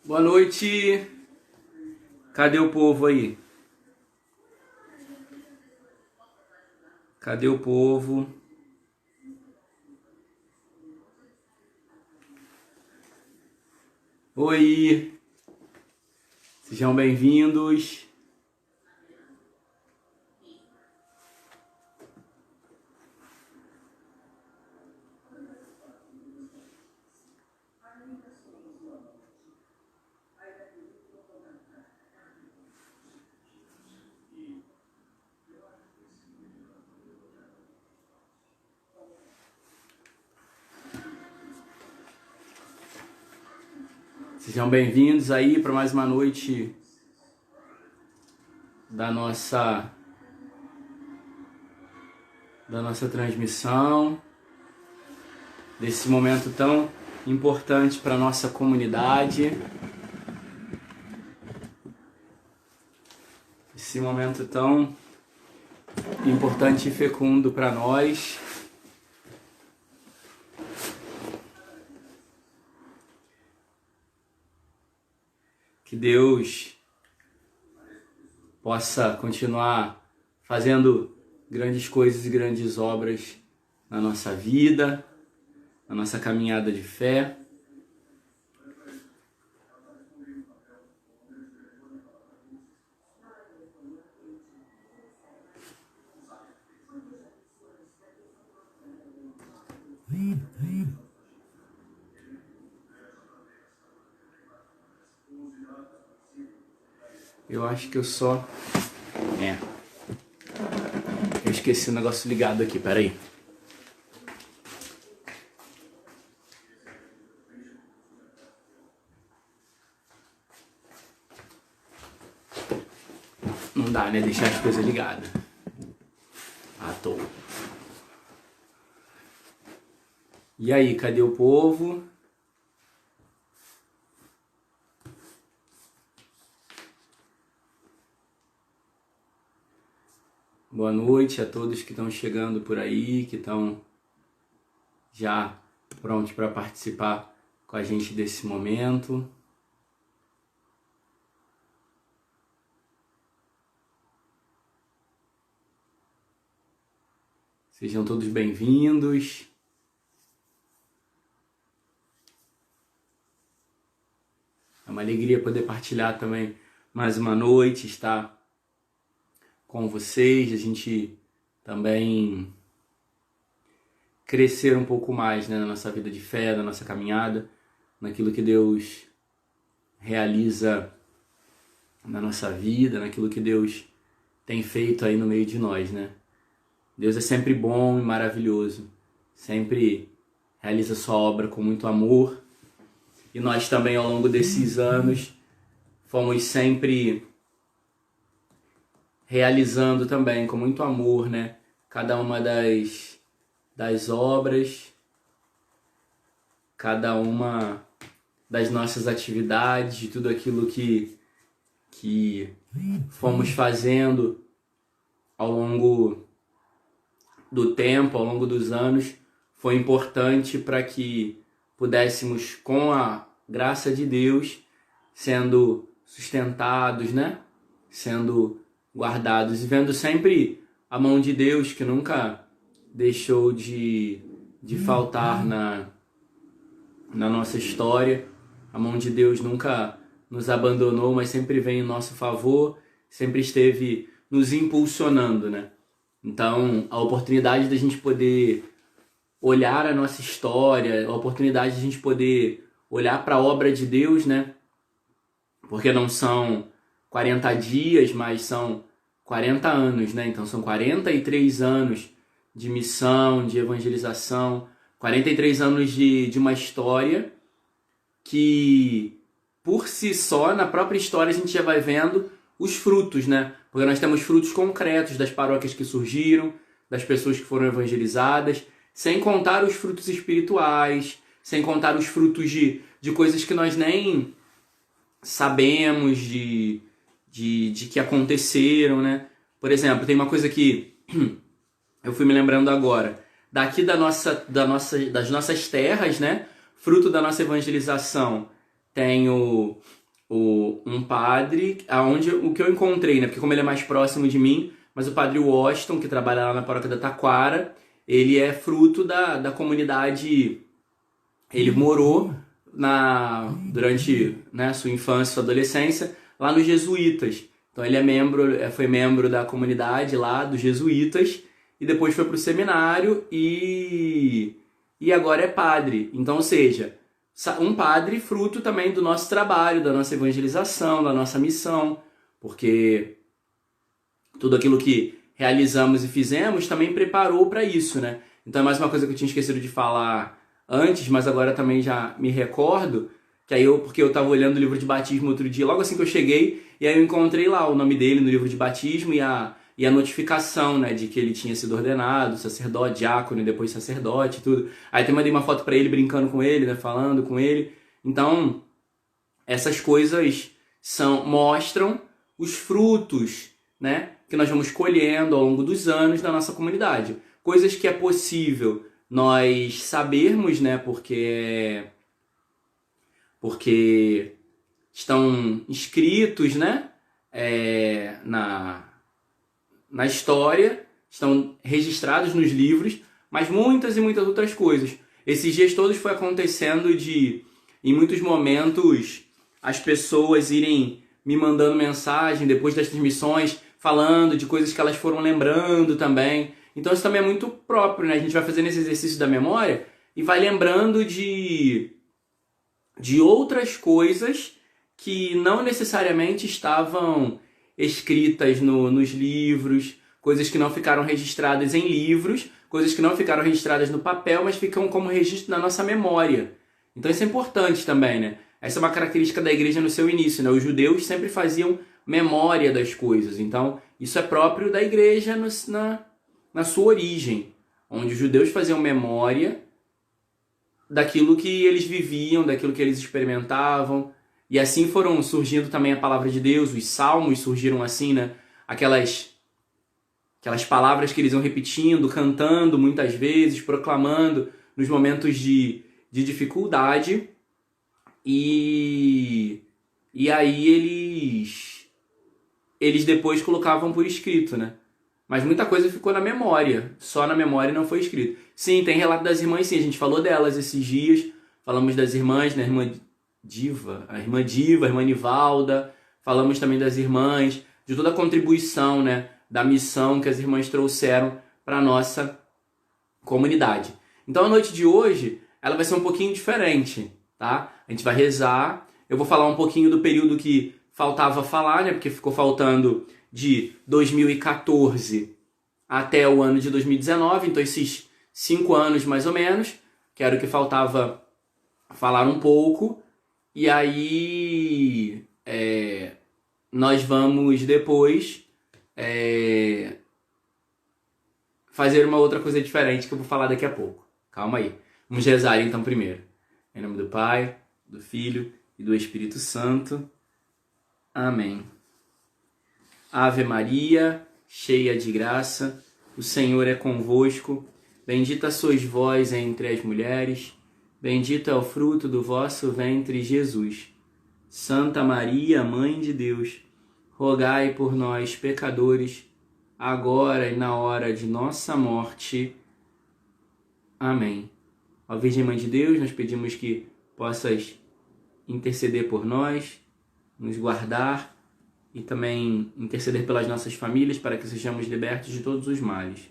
Boa noite. Cadê o povo aí? Cadê o povo? Oi. Sejam bem-vindos. Sejam bem-vindos aí para mais uma noite da nossa transmissão, desse momento tão importante para a nossa comunidade, esse momento tão importante e fecundo para nós. Que Deus possa continuar fazendo grandes coisas e grandes obras na nossa vida, na nossa caminhada de fé. Eu acho que eu esqueci o negócio ligado aqui, peraí. Não dá, né? Deixar as coisas ligadas. À toa. E aí, cadê o povo? Boa noite a todos que estão chegando por aí, que estão já prontos para participar com a gente desse momento. Sejam todos bem-vindos. É uma alegria poder partilhar também mais uma noite, estar com vocês, a gente também crescer um pouco mais, né, na nossa vida de fé, na nossa caminhada, naquilo que Deus realiza na nossa vida, naquilo que Deus tem feito aí no meio de nós, né? Deus é sempre bom e maravilhoso, sempre realiza sua obra com muito amor, e nós também ao longo desses anos fomos sempre realizando também com muito amor, né? Cada uma das obras, cada uma das nossas atividades, de tudo aquilo que fomos fazendo ao longo do tempo, ao longo dos anos, foi importante para que pudéssemos, com a graça de Deus, sendo sustentados, né? Sendo guardados e vendo sempre a mão de Deus, que nunca deixou de faltar na nossa história. A mão de Deus nunca nos abandonou, mas sempre vem em nosso favor, sempre esteve nos impulsionando, né? Então, a oportunidade da gente poder olhar a nossa história, a oportunidade de a gente poder olhar para a obra de Deus, né? Porque não são 40 dias, mas são 40 anos, né? Então são 43 anos de missão, de evangelização, 43 anos de uma história que, por si só, na própria história a gente já vai vendo os frutos, né? Porque nós temos frutos concretos das paróquias que surgiram, das pessoas que foram evangelizadas, sem contar os frutos espirituais, sem contar os frutos de coisas que nós nem sabemos de que aconteceram, né? Por exemplo, tem uma coisa que eu fui me lembrando agora. Daqui das nossas terras, né? Fruto da nossa evangelização, tem um padre, o que eu encontrei, né? Porque como ele é mais próximo de mim, mas o padre Washington, que trabalha lá na paróquia da Taquara, ele é fruto da comunidade. Ele morou durante, né, sua infância, sua adolescência, lá nos Jesuítas. Então ele foi membro da comunidade lá dos Jesuítas e depois foi para o seminário e agora é padre. Então, ou seja, um padre fruto também do nosso trabalho, da nossa evangelização, da nossa missão, porque tudo aquilo que realizamos e fizemos também preparou para isso, né? Então é mais uma coisa que eu tinha esquecido de falar antes, mas agora também já me recordo, porque eu estava olhando o livro de batismo outro dia, logo assim que eu cheguei, e aí eu encontrei lá o nome dele no livro de batismo e a notificação, né, de que ele tinha sido ordenado, sacerdote, diácono e depois sacerdote e tudo. Aí até mandei uma foto para ele brincando com ele, né, falando com ele. Então, essas coisas mostram os frutos, né, que nós vamos colhendo ao longo dos anos na nossa comunidade. Coisas que é possível nós sabermos, né, porque estão escritos, né, na história, estão registrados nos livros, mas muitas e muitas outras coisas. Esses dias todos foi acontecendo em muitos momentos, as pessoas irem me mandando mensagem depois das transmissões, falando de coisas que elas foram lembrando também. Então isso também é muito próprio, né? A gente vai fazendo esse exercício da memória e vai lembrando de outras coisas que não necessariamente estavam escritas nos livros, coisas que não ficaram registradas em livros, coisas que não ficaram registradas no papel, mas ficam como registro na nossa memória. Então isso é importante também, né? Essa é uma característica da igreja no seu início, né? Os judeus sempre faziam memória das coisas. Então isso é próprio da igreja na sua origem, onde os judeus faziam memória daquilo que eles viviam, daquilo que eles experimentavam. E assim foram surgindo também a palavra de Deus, os salmos surgiram assim, né? Aquelas palavras que eles iam repetindo, cantando muitas vezes, proclamando nos momentos de dificuldade. E aí eles depois colocavam por escrito, né? Mas muita coisa ficou na memória, só na memória não foi escrito. Sim, tem relato das irmãs, sim, a gente falou delas esses dias, falamos das irmãs, né? A irmã Diva, a irmã Nivalda, falamos também das irmãs, de toda a contribuição, né, da missão que as irmãs trouxeram para a nossa comunidade. Então a noite de hoje, ela vai ser um pouquinho diferente, tá? A gente vai rezar, eu vou falar um pouquinho do período que faltava falar, né, porque ficou faltando de 2014 até o ano de 2019, então esses 5 anos mais ou menos, que era o que faltava falar um pouco. E aí, nós vamos depois fazer uma outra coisa diferente que eu vou falar daqui a pouco. Calma aí. Vamos rezar então primeiro. Em nome do Pai, do Filho e do Espírito Santo. Amém. Ave Maria, cheia de graça, o Senhor é convosco. Bendita sois vós entre as mulheres. Bendito é o fruto do vosso ventre, Jesus. Santa Maria, Mãe de Deus, rogai por nós, pecadores, agora e na hora de nossa morte. Amém. Ó Virgem Mãe de Deus, nós pedimos que possas interceder por nós, nos guardar e também interceder pelas nossas famílias para que sejamos libertos de todos os males.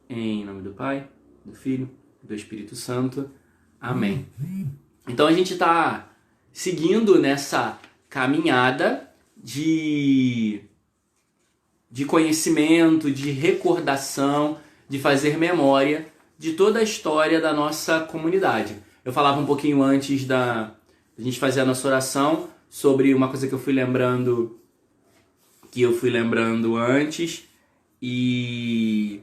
Em nome do Pai, do Filho e do Espírito Santo. Amém. Então a gente está seguindo nessa caminhada de conhecimento, de recordação, de fazer memória de toda a história da nossa comunidade. Eu falava um pouquinho antes da gente fazer a nossa oração sobre uma coisa que eu fui lembrando antes e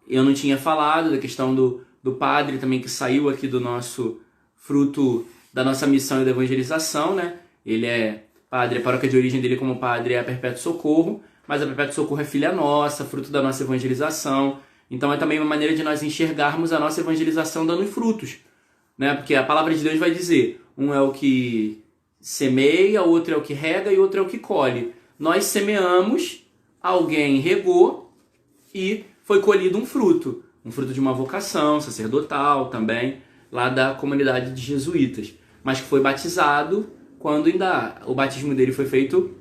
eu não tinha falado da questão do padre também que saiu aqui do nosso fruto da nossa missão e da evangelização, né? Ele é padre, a paróquia de origem dele como padre é a Perpétuo Socorro, mas a Perpétuo Socorro é filha nossa, fruto da nossa evangelização. Então é também uma maneira de nós enxergarmos a nossa evangelização dando frutos, né? Porque a palavra de Deus vai dizer, um é o que semeia, outro é o que rega e outro é o que colhe. Nós semeamos, alguém regou e foi colhido um fruto de uma vocação sacerdotal também, lá da comunidade de jesuítas, mas que foi batizado quando ainda o batismo dele foi feito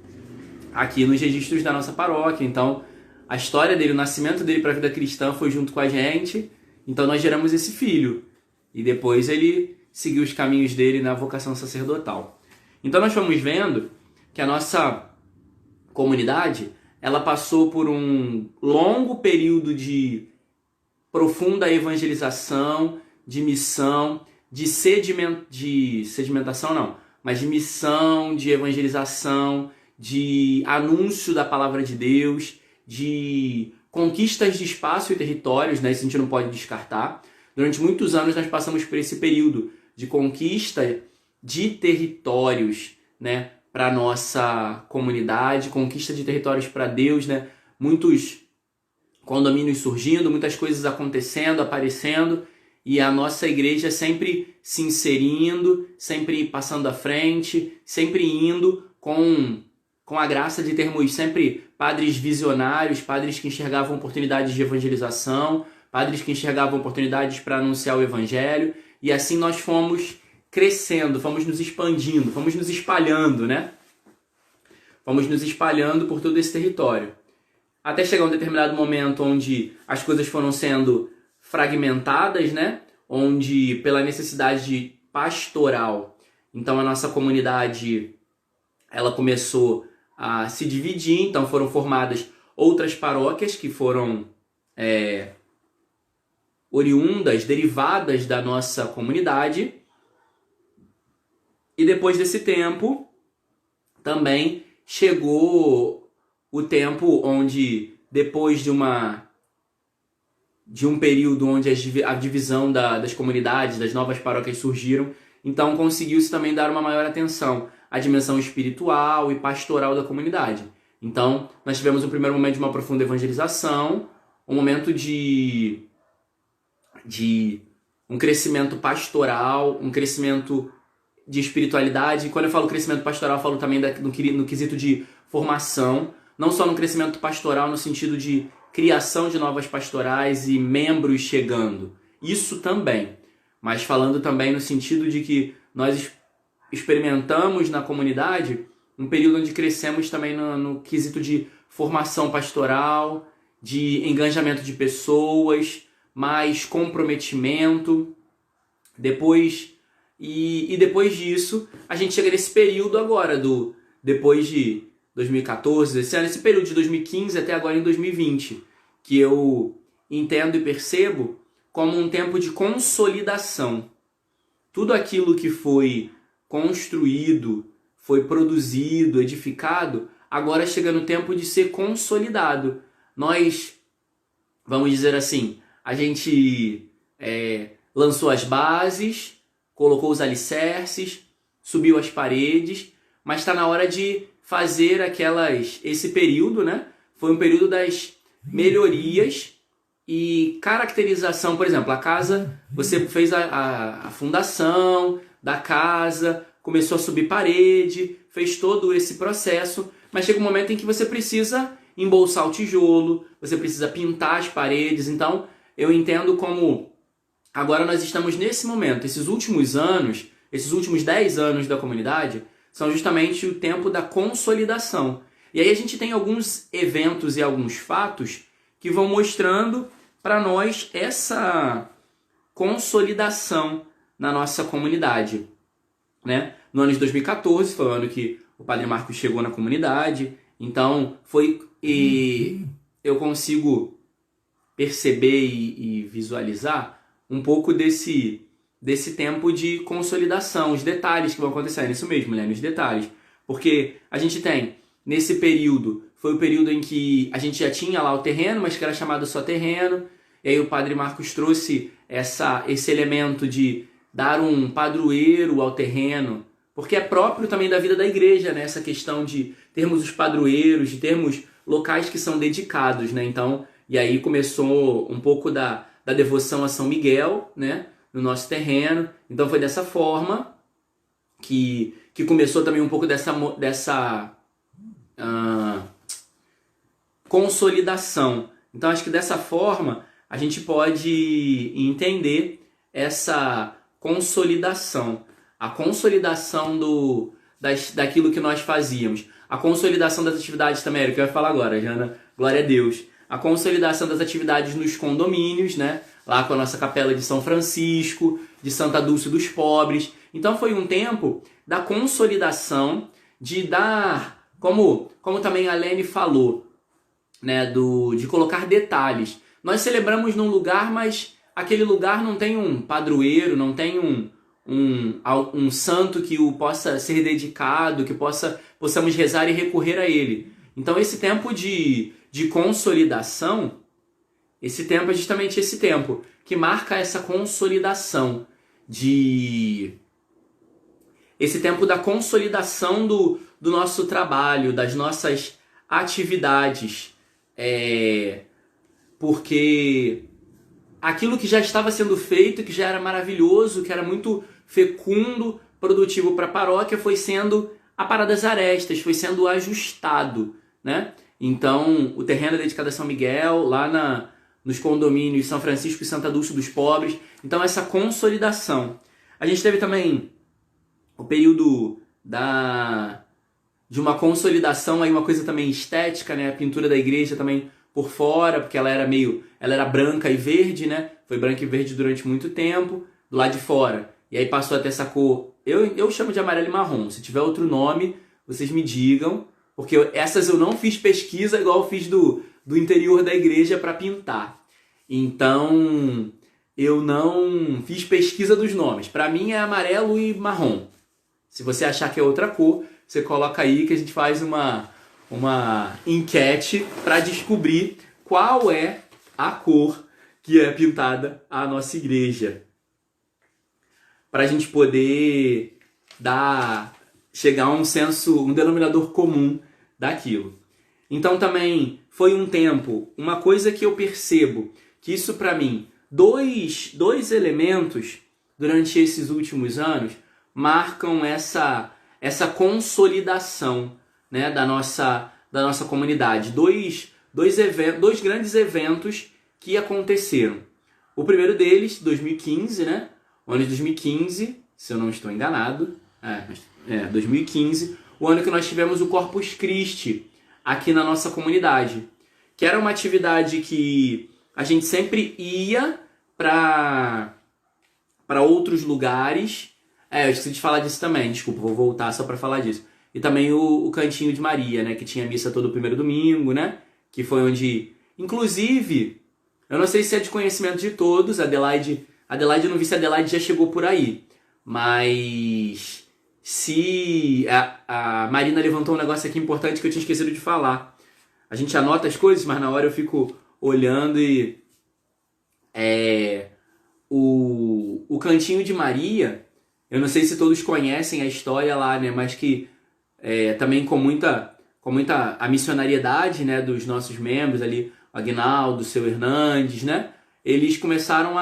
aqui nos registros da nossa paróquia. Então, a história dele, o nascimento dele para a vida cristã foi junto com a gente, então nós geramos esse filho. E depois ele seguiu os caminhos dele na vocação sacerdotal. Então nós fomos vendo que a nossa comunidade, ela passou por um longo período de profunda evangelização, de missão, de sedimentação não, mas de missão, de evangelização, de anúncio da palavra de Deus, de conquistas de espaço e territórios, né? Isso a gente não pode descartar. Durante muitos anos nós passamos por esse período de conquista de territórios, né, para nossa comunidade, conquista de territórios para Deus, né? Muitos condomínios surgindo, muitas coisas acontecendo, aparecendo, e a nossa igreja sempre se inserindo, sempre passando à frente, sempre indo com a graça de termos sempre padres visionários, padres que enxergavam oportunidades de evangelização, padres que enxergavam oportunidades para anunciar o evangelho, e assim nós fomos crescendo, fomos nos expandindo, fomos nos espalhando, né? Fomos nos espalhando por todo esse território. Até chegar um determinado momento onde as coisas foram sendo fragmentadas, né? Onde, pela necessidade de pastoral, então a nossa comunidade ela começou a se dividir, então foram formadas outras paróquias que foram oriundas, derivadas da nossa comunidade. E depois desse tempo, também chegou o tempo onde, depois de um período onde a divisão das comunidades, das novas paróquias surgiram, então conseguiu-se também dar uma maior atenção à dimensão espiritual e pastoral da comunidade. Então, nós tivemos um primeiro momento de uma profunda evangelização, um momento de um crescimento pastoral, um crescimento de espiritualidade. E quando eu falo crescimento pastoral, eu falo também no quesito de formação, não só no crescimento pastoral no sentido de criação de novas pastorais e membros chegando, isso também, mas falando também no sentido de que nós experimentamos na comunidade um período onde crescemos também no quesito de formação pastoral, de engajamento de pessoas, mais comprometimento. Depois disso, a gente chega nesse período agora, depois de 2014, esse período de 2015 até agora em 2020, que eu entendo e percebo como um tempo de consolidação. Tudo aquilo que foi construído, foi produzido, edificado, agora chega no tempo de ser consolidado. Nós, vamos dizer assim, a gente lançou as bases, colocou os alicerces, subiu as paredes, mas está na hora de fazer esse período, né? Foi um período das melhorias e caracterização. Por exemplo, a casa, você fez a fundação da casa, começou a subir parede, fez todo esse processo, mas chega um momento em que você precisa embolsar o tijolo, você precisa pintar as paredes. Então, eu entendo como agora nós estamos nesse momento, esses últimos anos, esses últimos 10 anos da comunidade, são justamente o tempo da consolidação. E aí a gente tem alguns eventos e alguns fatos que vão mostrando para nós essa consolidação na nossa comunidade, né? No ano de 2014 foi o ano que o Padre Marcos chegou na comunidade, então eu consigo perceber e visualizar um pouco desse tempo de consolidação, os detalhes que vão acontecer, isso mesmo, né? Nos detalhes. Porque a gente tem, nesse período, foi o período em que a gente já tinha lá o terreno, mas que era chamado só terreno, e aí o Padre Marcos trouxe esse elemento de dar um padroeiro ao terreno, porque é próprio também da vida da igreja, né? Essa questão de termos os padroeiros, de termos locais que são dedicados, né? Então, e aí começou um pouco da devoção a São Miguel, né? No nosso terreno. Então foi dessa forma que começou também um pouco dessa consolidação. Então acho que dessa forma a gente pode entender essa consolidação. A consolidação daquilo que nós fazíamos. A consolidação das atividades também, era o que eu ia falar agora, Jana. Glória a Deus. A consolidação das atividades nos condomínios, né? Lá com a nossa capela de São Francisco, de Santa Dulce dos Pobres. Então foi um tempo da consolidação, de dar, como também a Lene falou, né? De colocar detalhes. Nós celebramos num lugar, mas aquele lugar não tem um padroeiro, não tem um santo que o possa ser dedicado, que possamos rezar e recorrer a ele. Então esse tempo de consolidação, esse tempo é justamente esse tempo que marca essa consolidação, esse tempo da consolidação do nosso trabalho, das nossas atividades, porque aquilo que já estava sendo feito, que já era maravilhoso, que era muito fecundo, produtivo para a paróquia, foi sendo aparado às arestas, foi sendo ajustado, né? Então, o terreno é dedicado a São Miguel, lá nos condomínios São Francisco e Santa Dulce dos Pobres. Então, essa consolidação. A gente teve também o período de uma consolidação, aí uma coisa também estética, né? A pintura da igreja também por fora, porque ela era branca e verde, né? Foi branca e verde durante muito tempo, do lado de fora. E aí passou a ter essa cor, eu chamo de amarelo e marrom. Se tiver outro nome, vocês me digam, porque essas eu não fiz pesquisa igual eu fiz do interior da igreja para pintar. Então, eu não fiz pesquisa dos nomes. Para mim é amarelo e marrom. Se você achar que é outra cor, você coloca aí que a gente faz uma enquete para descobrir qual é a cor que é pintada a nossa igreja. Para a gente poder chegar a um denominador comum daquilo. Então também foi um tempo, uma coisa que eu percebo, que isso para mim, dois elementos durante esses últimos anos marcam essa consolidação, né, da nossa comunidade. Dois grandes eventos que aconteceram. O primeiro deles, 2015, né? O ano de 2015, se eu não estou enganado, 2015, o ano que nós tivemos o Corpus Christi aqui na nossa comunidade, que era uma atividade que a gente sempre ia para outros lugares. Eu esqueci de falar disso também, desculpa, vou voltar só para falar disso. E também o Cantinho de Maria, né, que tinha missa todo primeiro domingo, né, que foi onde, inclusive, eu não sei se é de conhecimento de todos, Adelaide, eu não vi se a Adelaide já chegou por aí, mas se a Marina levantou um negócio aqui importante que eu tinha esquecido de falar. A gente anota as coisas, mas na hora eu fico olhando e o Cantinho de Maria, eu não sei se todos conhecem a história lá, né, mas que também com muita a missionariedade, né, dos nossos membros ali, o Aguinaldo, o seu Hernandes, né, eles começaram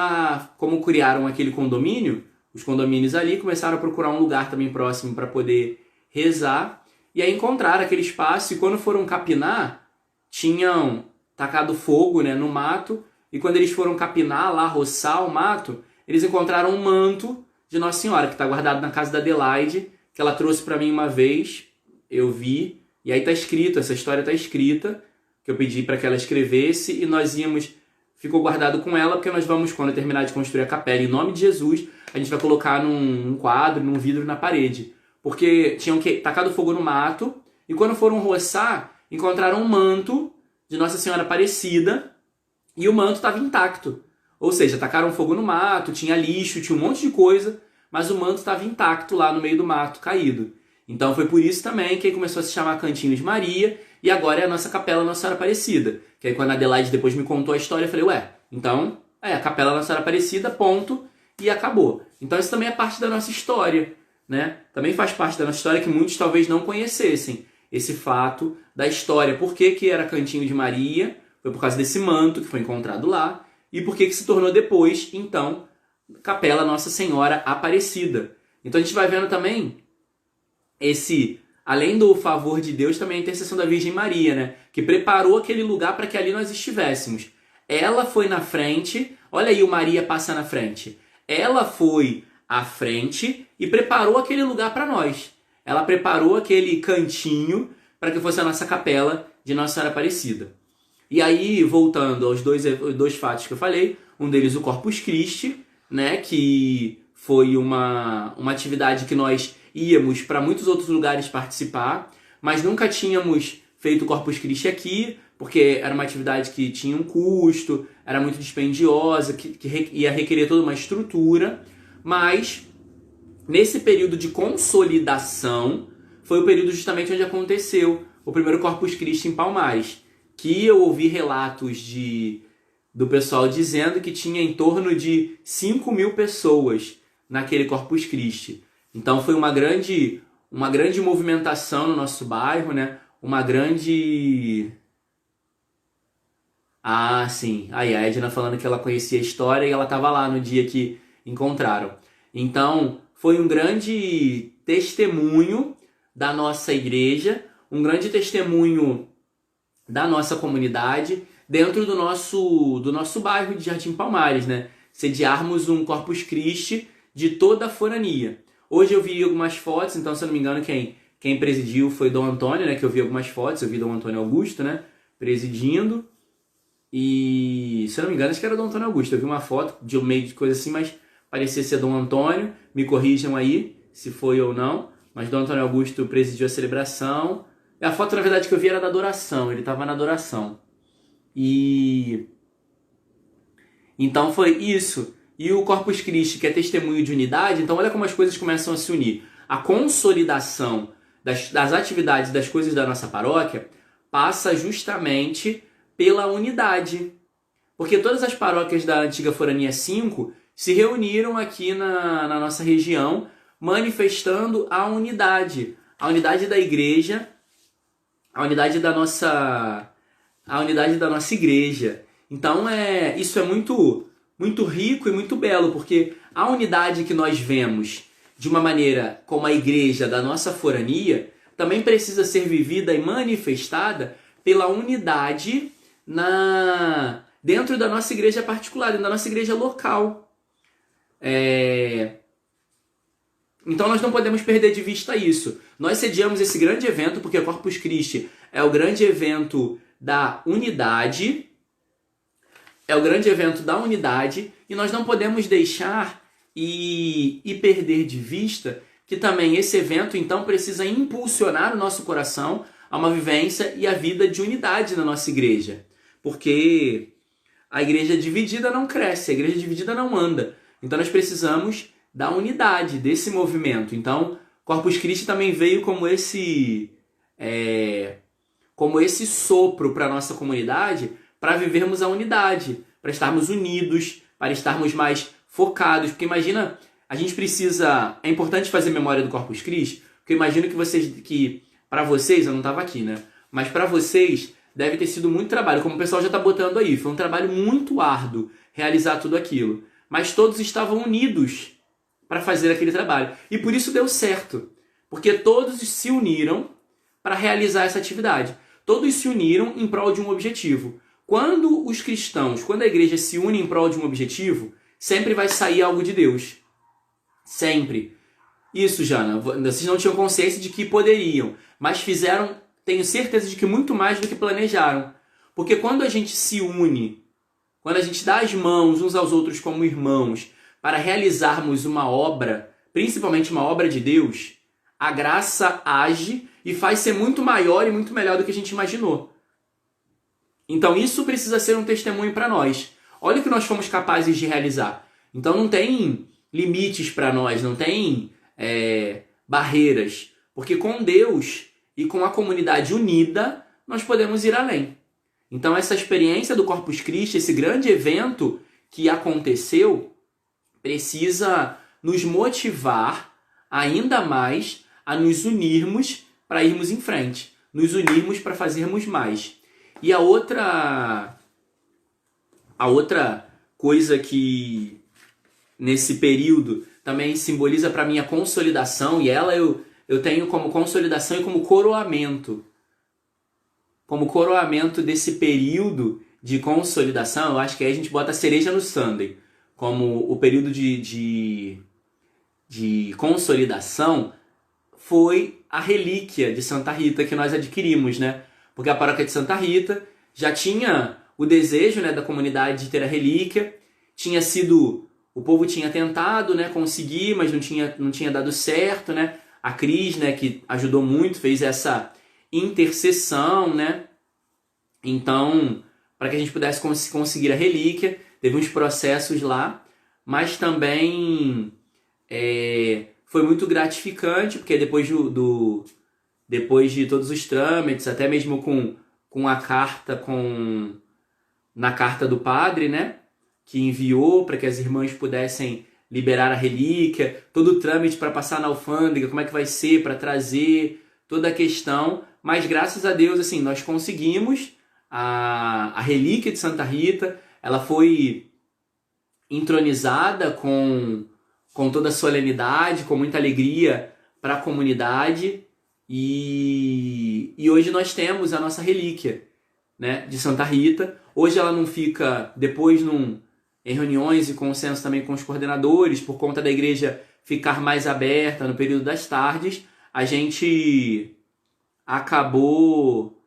como criaram aquele condomínio, os condomínios ali começaram a procurar um lugar também próximo para poder rezar, e aí encontraram aquele espaço, e quando foram capinar, tinham tacado fogo, né, no mato, e quando eles foram capinar lá, roçar o mato, eles encontraram um manto de Nossa Senhora, que está guardado na casa da Adelaide, que ela trouxe para mim uma vez, eu vi, e aí tá escrito, essa história tá escrita, que eu pedi para que ela escrevesse, e nós ficou guardado com ela, porque nós vamos, quando terminar de construir a capela, em nome de Jesus, a gente vai colocar num quadro, num vidro na parede. Porque tinham tacado fogo no mato, e quando foram roçar, encontraram um manto de Nossa Senhora Aparecida, e o manto estava intacto. Ou seja, tacaram fogo no mato, tinha lixo, tinha um monte de coisa, mas o manto estava intacto lá no meio do mato, caído. Então foi por isso também que aí começou a se chamar Cantinho de Maria, e agora é a nossa capela Nossa Senhora Aparecida. Que aí quando a Adelaide depois me contou a história, eu falei, então a capela Nossa Senhora Aparecida, ponto, e acabou. Então isso também é parte da nossa história, né? Também faz parte da nossa história que muitos talvez não conhecessem, esse fato da história. Por que era Cantinho de Maria? Foi por causa desse manto que foi encontrado lá, e por que se tornou depois, então, capela Nossa Senhora Aparecida. Então a gente vai vendo também além do favor de Deus, também a intercessão da Virgem Maria, né? Que preparou aquele lugar para que ali nós estivéssemos. Ela foi na frente, olha aí o Maria passa na frente. Ela foi à frente e preparou aquele lugar para nós. Ela preparou aquele cantinho para que fosse a nossa capela de Nossa Senhora Aparecida. E aí, voltando aos dois fatos que eu falei, um deles o Corpus Christi, né, que foi uma atividade que nós íamos para muitos outros lugares participar, mas nunca tínhamos feito o Corpus Christi aqui, porque era uma atividade que tinha um custo, era muito dispendiosa, que ia requerer toda uma estrutura, mas nesse período de consolidação foi o período justamente onde aconteceu o primeiro Corpus Christi em Palmares, que eu ouvi relatos do pessoal dizendo que tinha em torno de 5.000 pessoas naquele Corpus Christi. Então foi uma grande movimentação no nosso bairro, né? Uma grande... Ah, sim. Aí a Edna falando que ela conhecia a história e ela estava lá no dia que encontraram. Então foi um grande testemunho da nossa igreja, um grande testemunho da nossa comunidade dentro do nosso bairro de Jardim Palmares, né? Sediarmos um Corpus Christi de toda a forania. Hoje eu vi algumas fotos, então se eu não me engano quem presidiu foi Dom Antônio, né? Que eu vi algumas fotos, eu vi Dom Antônio Augusto, né? Presidindo. E se eu não me engano acho que era Dom Antônio Augusto. Eu vi uma foto de um meio de coisa assim, mas parecia ser Dom Antônio. Me corrijam aí se foi ou não. Mas Dom Antônio Augusto presidiu a celebração. A foto, na verdade, que eu vi era da adoração. Ele estava na adoração. E então foi isso. E o Corpus Christi, que é testemunho de unidade, então olha como as coisas começam a se unir. A consolidação das atividades, das coisas da nossa paróquia, passa justamente pela unidade. Porque todas as paróquias da antiga Forania 5 se reuniram aqui na nossa região, manifestando a unidade da igreja, a unidade da nossa igreja. Então isso é muito rico e muito belo, porque a unidade que nós vemos de uma maneira como a igreja da nossa forania também precisa ser vivida e manifestada pela unidade dentro da nossa igreja particular, dentro da nossa igreja local. Então nós não podemos perder de vista isso. Nós sediamos esse grande evento porque o Corpus Christi é o grande evento da unidade, e nós não podemos deixar e perder de vista que também esse evento então precisa impulsionar o nosso coração a uma vivência e a vida de unidade na nossa igreja. Porque a igreja dividida não cresce, a igreja dividida não anda. Então nós precisamos da unidade, desse movimento. Então, Corpus Christi também veio como esse sopro para a nossa comunidade, para vivermos a unidade, para estarmos unidos, para estarmos mais focados. Porque imagina, a gente precisa... É importante fazer memória do Corpus Christi, porque eu imagino que para vocês, eu não estava aqui, né? Mas para vocês deve ter sido muito trabalho, como o pessoal já está botando aí. Foi um trabalho muito árduo realizar tudo aquilo. Mas todos estavam unidos para fazer aquele trabalho. E por isso deu certo. Porque todos se uniram para realizar essa atividade. Todos se uniram em prol de um objetivo. Quando os cristãos, quando a igreja se une em prol de um objetivo, sempre vai sair algo de Deus. Sempre. Isso, Jana, vocês não tinham consciência de que poderiam, mas fizeram, tenho certeza de que muito mais do que planejaram. Porque quando a gente se une, quando a gente dá as mãos uns aos outros como irmãos, para realizarmos uma obra, principalmente uma obra de Deus, a graça age e faz ser muito maior e muito melhor do que a gente imaginou. Então isso precisa ser um testemunho para nós. Olha o que nós fomos capazes de realizar. Então não tem limites para nós, não tem barreiras. Porque com Deus e com a comunidade unida, nós podemos ir além. Então essa experiência do Corpus Christi, esse grande evento que aconteceu, precisa nos motivar ainda mais a nos unirmos para irmos em frente. Nos unirmos para fazermos mais. E a outra coisa que nesse período também simboliza para mim a consolidação, e ela eu eu tenho como consolidação e como coroamento. Como coroamento desse período de consolidação, eu acho que aí a gente bota a cereja no sundae. Como o período de consolidação foi a relíquia de Santa Rita que nós adquirimos, né? Porque a paróquia de Santa Rita já tinha o desejo, né, da comunidade de ter a relíquia, o povo tinha tentado, né, conseguir, mas não tinha dado certo, né? A Cris, né, que ajudou muito, fez essa intercessão, né? Então, para que a gente pudesse conseguir a relíquia, teve uns processos lá, mas também foi muito gratificante, porque depois de todos os trâmites, até mesmo com a carta, na carta do padre, né, que enviou para que as irmãs pudessem liberar a relíquia, todo o trâmite para passar na alfândega, como é que vai ser para trazer, toda a questão, mas graças a Deus, assim, nós conseguimos a relíquia de Santa Rita, ela foi entronizada com toda a solenidade, com muita alegria para a comunidade, e hoje nós temos a nossa relíquia, né, de Santa Rita. Hoje ela não fica, depois em reuniões e consenso também com os coordenadores, por conta da igreja ficar mais aberta no período das tardes, a gente acabou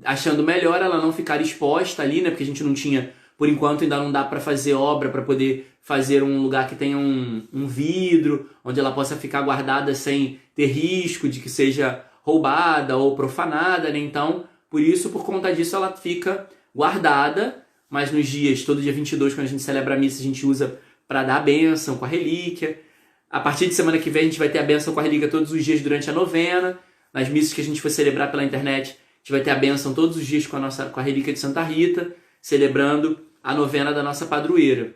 achando melhor ela não ficar exposta ali, né, porque a gente não tinha, por enquanto ainda não dá para fazer obra, para poder fazer um lugar que tenha um vidro, onde ela possa ficar guardada sem ter risco de que seja roubada ou profanada, né? Então, por conta disso, ela fica guardada, mas nos dias, todo dia 22, quando a gente celebra a missa, a gente usa para dar a bênção com a relíquia. A partir de semana que vem, a gente vai ter a bênção com a relíquia todos os dias durante a novena. Nas missas que a gente for celebrar pela internet, a gente vai ter a bênção todos os dias com a relíquia de Santa Rita, celebrando a novena da nossa padroeira,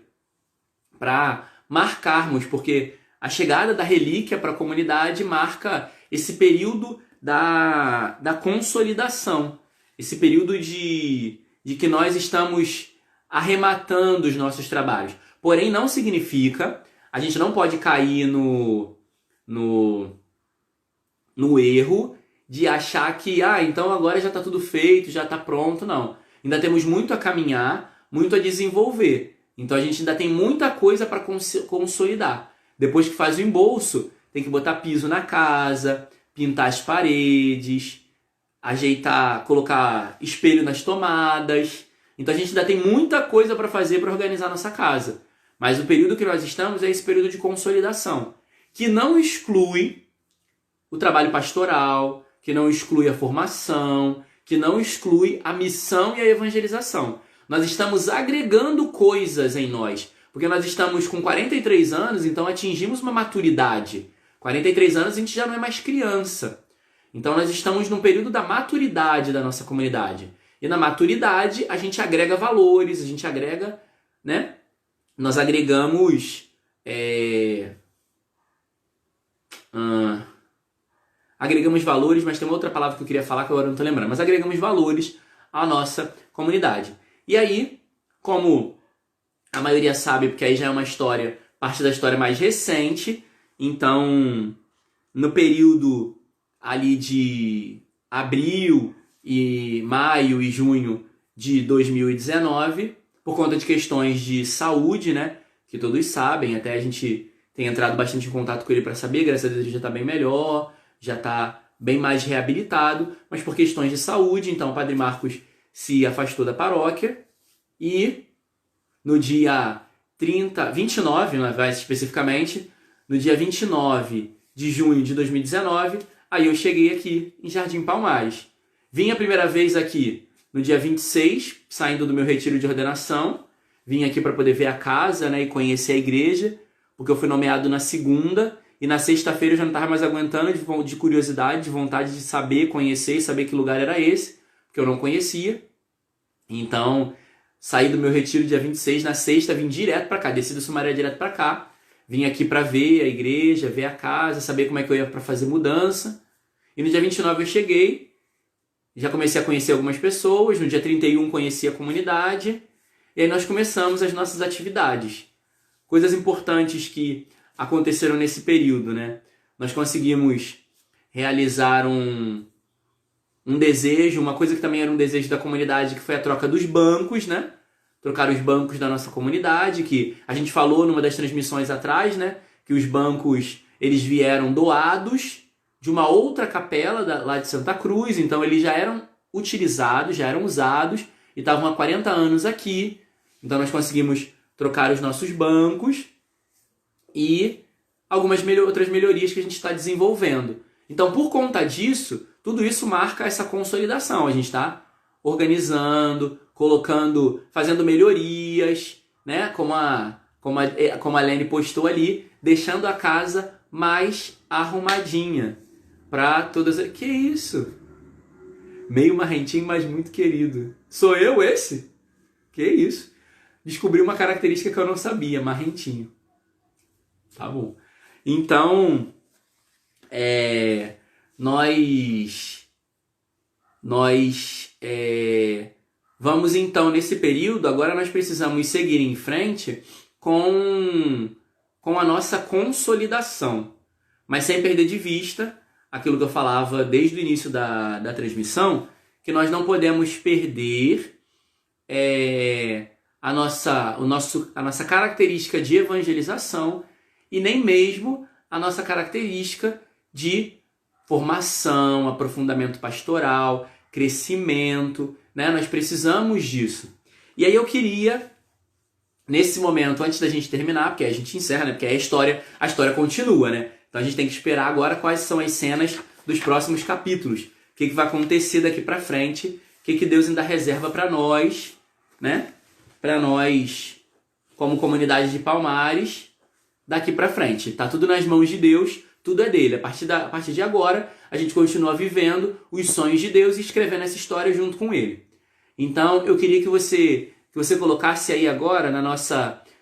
para marcarmos, porque a chegada da relíquia para a comunidade marca esse período da consolidação, esse período de que nós estamos arrematando os nossos trabalhos. Porém, não significa, a gente não pode cair no erro de achar que, então agora já está tudo feito, já está pronto. Não. Ainda temos muito a caminhar, muito a desenvolver. Então a gente ainda tem muita coisa para consolidar. Depois que faz o embolso, tem que botar piso na casa, pintar as paredes, ajeitar, colocar espelho nas tomadas. Então a gente ainda tem muita coisa para fazer para organizar nossa casa. Mas o período que nós estamos é esse período de consolidação, que não exclui o trabalho pastoral, que não exclui a formação, que não exclui a missão e a evangelização. Nós estamos agregando coisas em nós, porque nós estamos com 43 anos, então atingimos uma maturidade. 43 anos a gente já não é mais criança. Então nós estamos num período da maturidade da nossa comunidade. E na maturidade a gente agrega valores, a gente agrega, né? Nós agregamos agregamos valores, mas tem uma outra palavra que eu queria falar que agora eu não estou lembrando, mas agregamos valores à nossa comunidade. E aí, como a maioria sabe, porque aí já é uma história, parte da história mais recente, então no período ali de abril e maio e junho de 2019, por conta de questões de saúde, né, que todos sabem, até a gente tem entrado bastante em contato com ele para saber, graças a Deus ele já está bem melhor, já está bem mais reabilitado, mas por questões de saúde, então o Padre Marcos se afastou da paróquia e no dia 29, mais especificamente, no dia 29 de junho de 2019, aí eu cheguei aqui em Jardim Palmares. Vim a primeira vez aqui no dia 26, saindo do meu retiro de ordenação, vim aqui para poder ver a casa, né, e conhecer a igreja, porque eu fui nomeado na segunda, e na sexta-feira eu já não estava mais aguentando de curiosidade, de vontade de saber, conhecer e saber que lugar era esse, porque eu não conhecia. Então, saí do meu retiro dia 26, na sexta vim direto para cá, desci do Sumaré direto para cá, vim aqui para ver a igreja, ver a casa, saber como é que eu ia para fazer mudança. E no dia 29 eu cheguei, já comecei a conhecer algumas pessoas, no dia 31 conheci a comunidade, e aí nós começamos as nossas atividades. Coisas importantes que aconteceram nesse período, né? nós conseguimos realizar um desejo, uma coisa que também era um desejo da comunidade, que foi a troca dos bancos, né? Trocar os bancos da nossa comunidade, que a gente falou numa das transmissões atrás, né? Que os bancos, eles vieram doados de uma outra capela lá de Santa Cruz, então eles já eram utilizados, já eram usados e estavam há 40 anos aqui. Então nós conseguimos trocar os nossos bancos e algumas outras melhorias que a gente está desenvolvendo. Então, por conta disso, tudo isso marca essa consolidação. A gente está organizando, colocando, fazendo melhorias, né? Como a Lene postou ali, deixando a casa mais arrumadinha para todas. Que isso? Meio marrentinho, mas muito querido. Sou eu esse? Que isso? Descobri uma característica que eu não sabia, marrentinho. Tá bom. Então, nós vamos então, nesse período, agora nós precisamos seguir em frente com a nossa consolidação, mas sem perder de vista aquilo que eu falava desde o início da transmissão, que nós não podemos perder a nossa característica de evangelização e nem mesmo a nossa característica de formação, aprofundamento pastoral, crescimento, né? Nós precisamos disso. E aí eu queria, nesse momento, antes da gente terminar, porque a gente encerra, né? Porque a história continua, né? Então a gente tem que esperar agora quais são as cenas dos próximos capítulos. O que vai acontecer daqui para frente, o que Deus ainda reserva para nós, né? Para nós, como comunidade de Palmares, daqui para frente. Tá tudo nas mãos de Deus, tudo é dele. A partir de agora, a gente continua vivendo os sonhos de Deus e escrevendo essa história junto com ele. Então, eu queria que você colocasse aí agora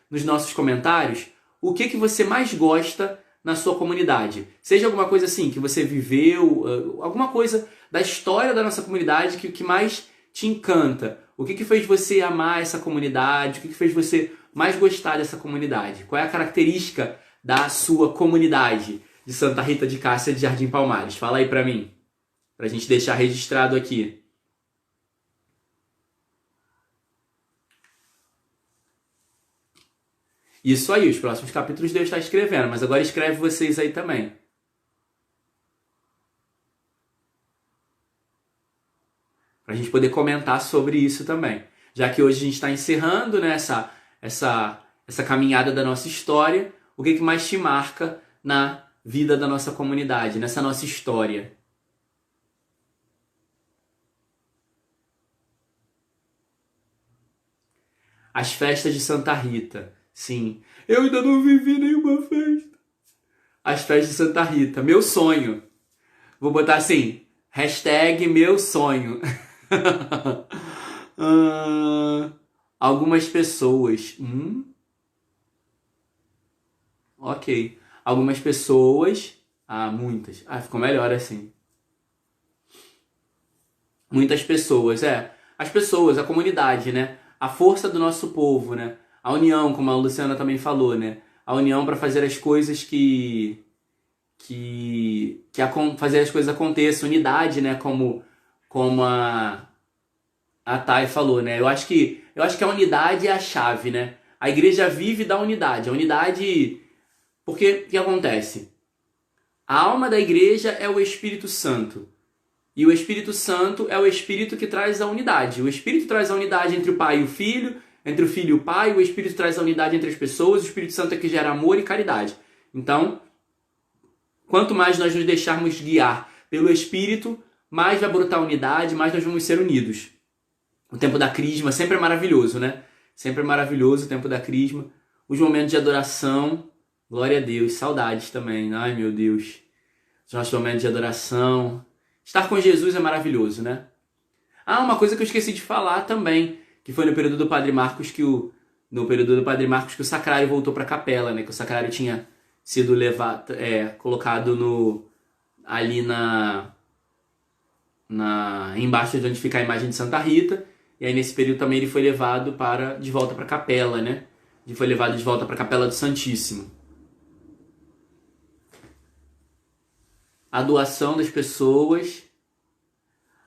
nos nossos comentários o que você mais gosta na sua comunidade. Seja alguma coisa assim que você viveu, alguma coisa da história da nossa comunidade que mais te encanta. O que fez você amar essa comunidade? O que fez você mais gostar dessa comunidade? Qual é a característica da sua comunidade de Santa Rita de Cássia de Jardim Palmares? Fala aí pra mim, pra gente deixar registrado aqui. Isso aí, os próximos capítulos Deus está escrevendo, mas agora escreve vocês aí também. Pra gente poder comentar sobre isso também. Já que hoje a gente está encerrando, né, essa caminhada da nossa história, o que mais te marca na vida da nossa comunidade, nessa nossa história? As festas de Santa Rita. Sim, eu ainda não vivi nenhuma festa. As festas de Santa Rita, meu sonho. Vou botar assim, hashtag meu sonho. Algumas pessoas. Ok. Algumas pessoas. Muitas. Ficou melhor assim. Muitas pessoas, as pessoas, a comunidade, né? A força do nosso povo, né? A união, como a Luciana também falou, né? A união para fazer as coisas fazer as coisas aconteçam, unidade, né? Como a Thay falou, né? Eu acho que a unidade é a chave, né? A igreja vive da unidade. A unidade, porque o que acontece? A alma da igreja é o Espírito Santo. E o Espírito Santo é o Espírito que traz a unidade. O Espírito traz a unidade entre o Pai e o Filho, entre o Filho e o Pai. O Espírito traz a unidade entre as pessoas. O Espírito Santo é que gera amor e caridade. Então, quanto mais nós nos deixarmos guiar pelo Espírito, mais vai brotar a unidade, mais nós vamos ser unidos. O tempo da Crisma sempre é maravilhoso, né? Sempre é maravilhoso o tempo da Crisma. Os momentos de adoração, glória a Deus. Saudades também, ai meu Deus. Os nossos momentos de adoração. Estar com Jesus é maravilhoso, né? Uma coisa que eu esqueci de falar também, que foi no período do Padre Marcos que o sacrário voltou para a capela, né? Que o sacrário tinha sido colocado ali embaixo de onde fica a imagem de Santa Rita. E aí nesse período também ele foi levado de volta para a capela, né? Ele foi levado de volta para a capela do Santíssimo. a doação das pessoas,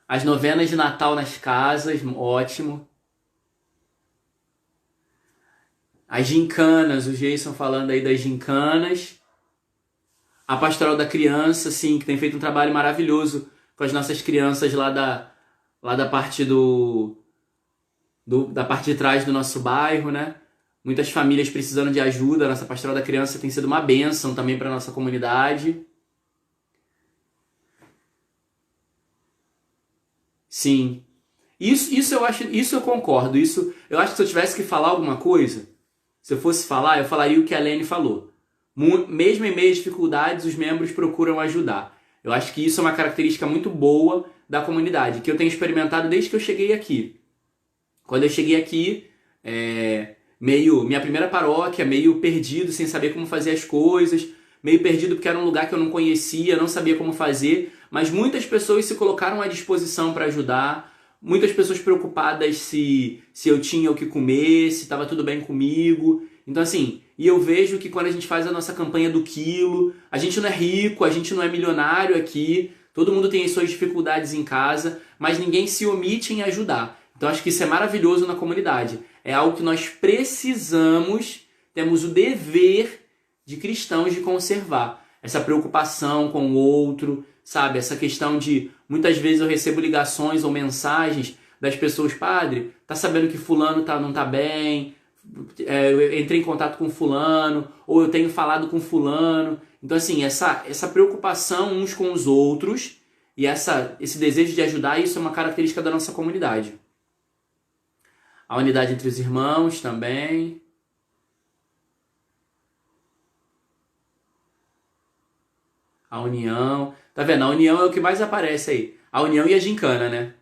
as novenas de Natal nas casas, ótimo. As gincanas, o Jason falando aí das gincanas. A Pastoral da Criança, sim, que tem feito um trabalho maravilhoso com as nossas crianças lá da parte da parte de trás do nosso bairro, né? Muitas famílias precisando de ajuda. A nossa Pastoral da Criança tem sido uma bênção também para a nossa comunidade. Sim. Isso eu acho, isso eu concordo. Isso, eu acho que se eu tivesse que falar alguma coisa, se eu fosse falar, eu falaria o que a Lene falou. Mesmo em meio às dificuldades, os membros procuram ajudar. Eu acho que isso é uma característica muito boa da comunidade, que eu tenho experimentado desde que eu cheguei aqui. Quando eu cheguei aqui, minha primeira paróquia, meio perdido, sem saber como fazer as coisas, meio perdido porque era um lugar que eu não conhecia, não sabia como fazer, mas muitas pessoas se colocaram à disposição para ajudar, muitas pessoas preocupadas se eu tinha o que comer, se estava tudo bem comigo. Então assim, e eu vejo que quando a gente faz a nossa campanha do quilo, a gente não é rico, a gente não é milionário aqui, todo mundo tem as suas dificuldades em casa, mas ninguém se omite em ajudar. Então acho que isso é maravilhoso na comunidade. É algo que nós precisamos, temos o dever de cristãos de conservar. Essa preocupação com o outro, sabe? Essa questão de, muitas vezes eu recebo ligações ou mensagens das pessoas, padre, tá sabendo que fulano não tá bem, eu entrei em contato com fulano, ou eu tenho falado com fulano. Então assim, essa preocupação uns com os outros e esse desejo de ajudar, isso é uma característica da nossa comunidade. A unidade entre os irmãos também. A união. Tá vendo? A união é o que mais aparece aí. A união e a gincana, né?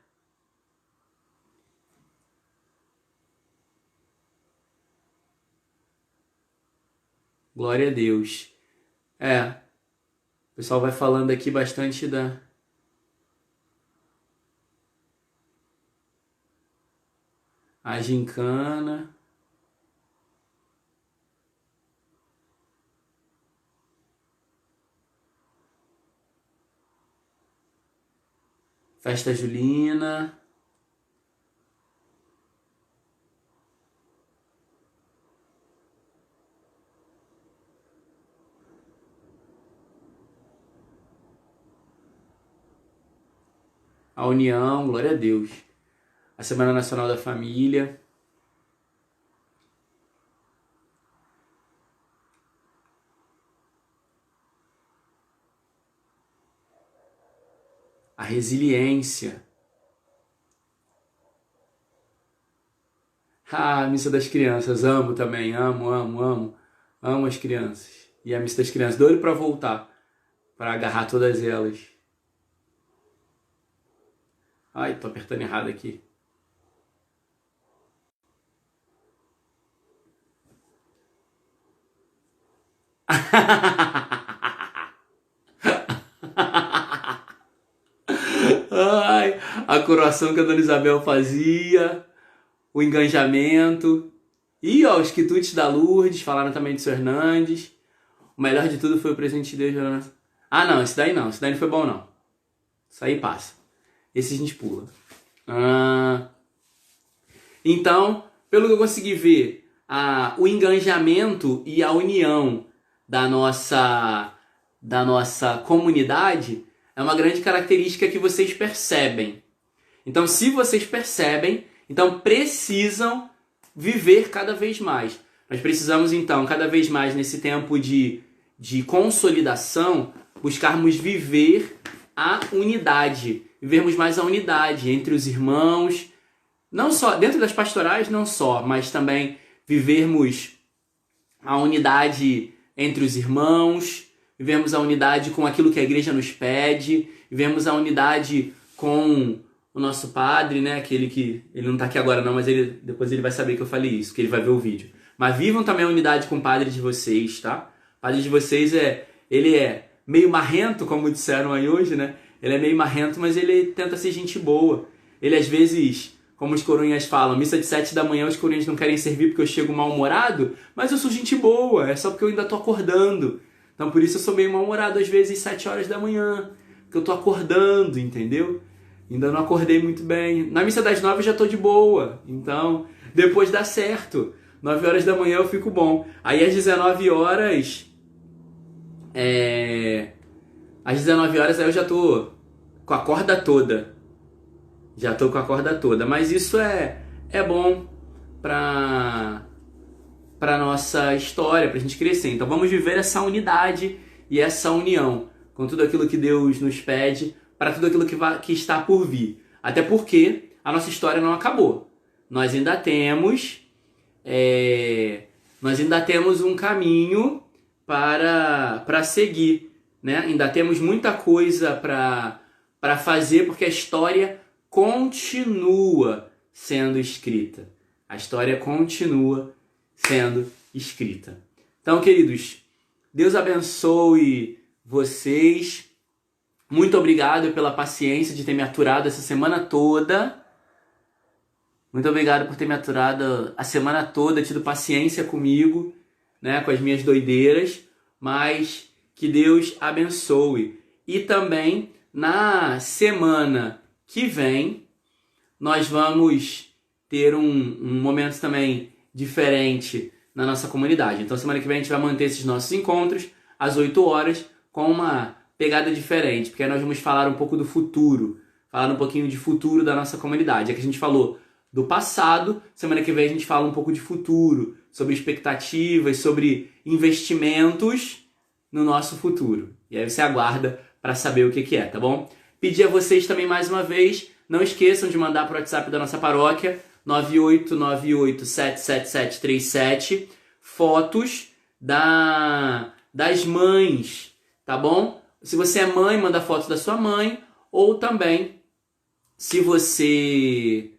Glória a Deus. O pessoal vai falando aqui bastante a gincana. Festa julina. A união, glória a Deus. A Semana Nacional da Família. A resiliência. A missa das crianças, amo também, amo, amo, amo. Amo as crianças. E a missa das crianças, doido pra voltar, pra agarrar todas elas. Ai, tô apertando errado aqui. Ai, a coroação que a Dona Isabel fazia, o enganjamento. E ó, os quitutes da Lourdes, falaram também de seu Hernandes. O melhor de tudo foi o presente de Deus. Ah, não, esse daí não. Esse daí não foi bom, não. Isso aí passa. Esse a gente pula. Então, pelo que eu consegui ver, o engajamento e a união da nossa comunidade é uma grande característica que vocês percebem. Então, se vocês percebem, então precisam viver cada vez mais. Nós precisamos, então, cada vez mais nesse tempo de consolidação, buscarmos viver a unidade. Vivermos mais a unidade entre os irmãos, não só dentro das pastorais, não só, mas também vivermos a unidade entre os irmãos, vivermos a unidade com aquilo que a igreja nos pede, vivermos a unidade com o nosso padre, né? Aquele que ele não está aqui agora não, mas depois ele vai saber que eu falei isso, que ele vai ver o vídeo. Mas vivam também a unidade com o padre de vocês, tá? O padre de vocês ele é meio marrento, como disseram aí hoje, né? Ele é meio marrento, mas ele tenta ser gente boa. Ele às vezes, como os coroinhas falam, missa de 7 da manhã os coroinhas não querem servir porque eu chego mal-humorado, mas eu sou gente boa, é só porque eu ainda tô acordando. Então por isso eu sou meio mal-humorado às vezes 7 horas da manhã, que eu tô acordando, entendeu? Ainda não acordei muito bem. Na missa das 9 eu já tô de boa, então depois dá certo. 9 horas da manhã eu fico bom. Aí às 19 horas... Às 19 horas aí eu já tô com a corda toda. Já tô com a corda toda. Mas isso é bom pra nossa história, pra gente crescer. Então vamos viver essa unidade e essa união com tudo aquilo que Deus nos pede, para tudo aquilo que está por vir. Até porque a nossa história não acabou. Nós ainda temos um caminho para seguir, né? Ainda temos muita coisa para fazer, porque a história continua sendo escrita. A história continua sendo escrita. Então, queridos, Deus abençoe vocês. Muito obrigado pela paciência de ter me aturado essa semana toda. Muito obrigado por ter me aturado a semana toda, tido paciência comigo, né, com as minhas doideiras, mas que Deus abençoe. E também, na semana que vem, nós vamos ter um momento também diferente na nossa comunidade. Então, semana que vem a gente vai manter esses nossos encontros às 8 horas com uma pegada diferente, porque aí nós vamos falar um pouco do futuro, falar um pouquinho de futuro da nossa comunidade. É que a gente falou do passado, semana que vem a gente fala um pouco de futuro, sobre expectativas, sobre investimentos no nosso futuro. E aí você aguarda para saber o que é, tá bom? Pedir a vocês também mais uma vez, não esqueçam de mandar para o WhatsApp da nossa paróquia, 989877737, fotos das mães, tá bom? Se você é mãe, manda fotos da sua mãe, ou também, se você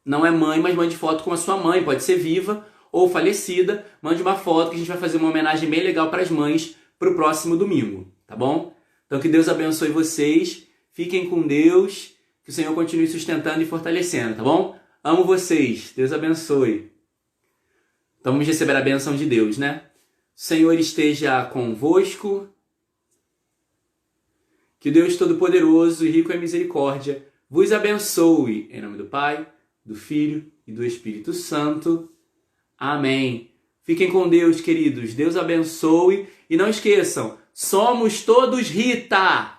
não é mãe, mas mande foto com a sua mãe, pode ser viva ou falecida, mande uma foto que a gente vai fazer uma homenagem bem legal para as mães para o próximo domingo, tá bom? Então que Deus abençoe vocês, fiquem com Deus, que o Senhor continue sustentando e fortalecendo, tá bom? Amo vocês, Deus abençoe. Então vamos receber a bênção de Deus, né? O Senhor esteja convosco, que o Deus Todo-Poderoso e rico em misericórdia vos abençoe, em nome do Pai, do Filho e do Espírito Santo. Amém. Fiquem com Deus, queridos. Deus abençoe. E não esqueçam, somos todos Rita!